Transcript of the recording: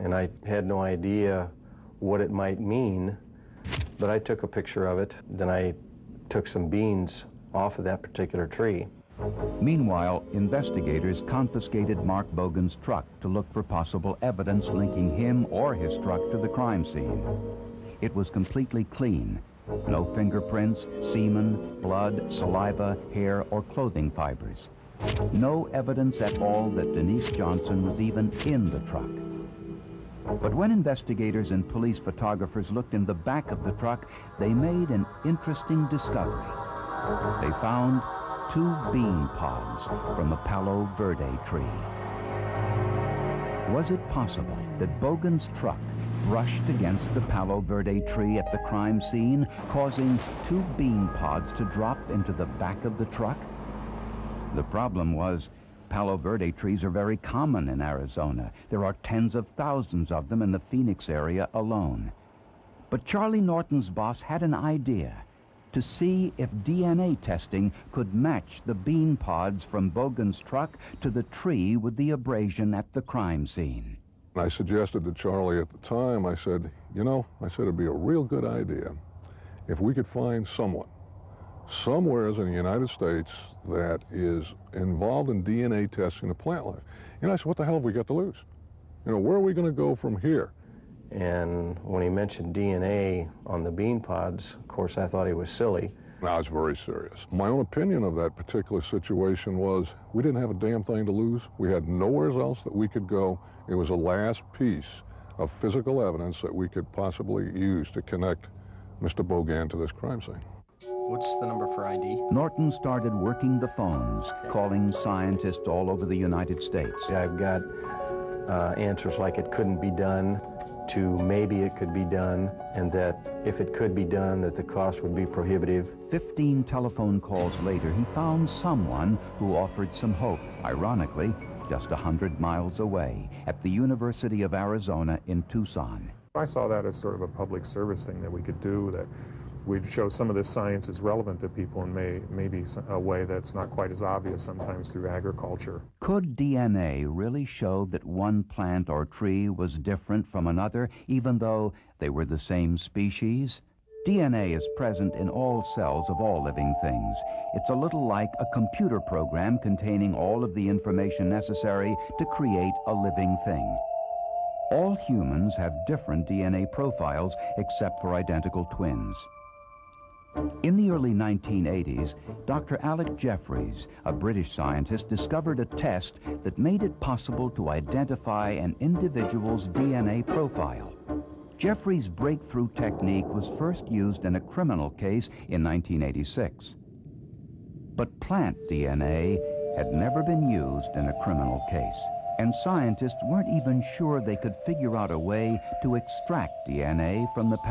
and I had no idea what it might mean, but I took a picture of it. Then I took some beans off of that particular tree. Meanwhile, investigators confiscated Mark Bogan's truck to look for possible evidence linking him or his truck to the crime scene. It was completely clean. No fingerprints, semen, blood, saliva, hair, or clothing fibers. No evidence at all that Denise Johnson was even in the truck. But when investigators and police photographers looked in the back of the truck, they made an interesting discovery. They found 2 bean pods from a Palo Verde tree. Was it possible that Bogan's truck brushed against the Palo Verde tree at the crime scene, causing 2 bean pods to drop into the back of the truck? The problem was, Palo Verde trees are very common in Arizona. There are tens of thousands of them in the Phoenix area alone. But Charlie Norton's boss had an idea: to see if DNA testing could match the bean pods from Bogan's truck to the tree with the abrasion at the crime scene. I suggested to Charlie at the time, I said, you know, it'd be a real good idea if we could find someone, somewhere in the United States, that is involved in DNA testing of plant life. You know, I said, what the hell have we got to lose? You know, where are we going to go from here? And when he mentioned DNA on the bean pods, of course, I thought he was silly. No, it's very serious. My own opinion of that particular situation was we didn't have a damn thing to lose. We had nowhere else that we could go. It was the last piece of physical evidence that we could possibly use to connect Mr. Bogan to this crime scene. What's the number for ID? Norton started working the phones, calling scientists all over the United States. I've got answers like it couldn't be done, to maybe it could be done, and that if it could be done, that the cost would be prohibitive. 15 telephone calls later, he found someone who offered some hope. Ironically, just 100 miles away, at the University of Arizona in Tucson. I saw that as sort of a public service thing that we could do, that we'd show some of this science is relevant to people in maybe a way that's not quite as obvious sometimes through agriculture. Could DNA really show that one plant or tree was different from another, even though they were the same species? DNA is present in all cells of all living things. It's a little like a computer program containing all of the information necessary to create a living thing. All humans have different DNA profiles except for identical twins. In the early 1980s, Dr. Alec Jeffreys, a British scientist, discovered a test that made it possible to identify an individual's DNA profile. Jeffreys' breakthrough technique was first used in a criminal case in 1986. But plant DNA had never been used in a criminal case, and scientists weren't even sure they could figure out a way to extract DNA from the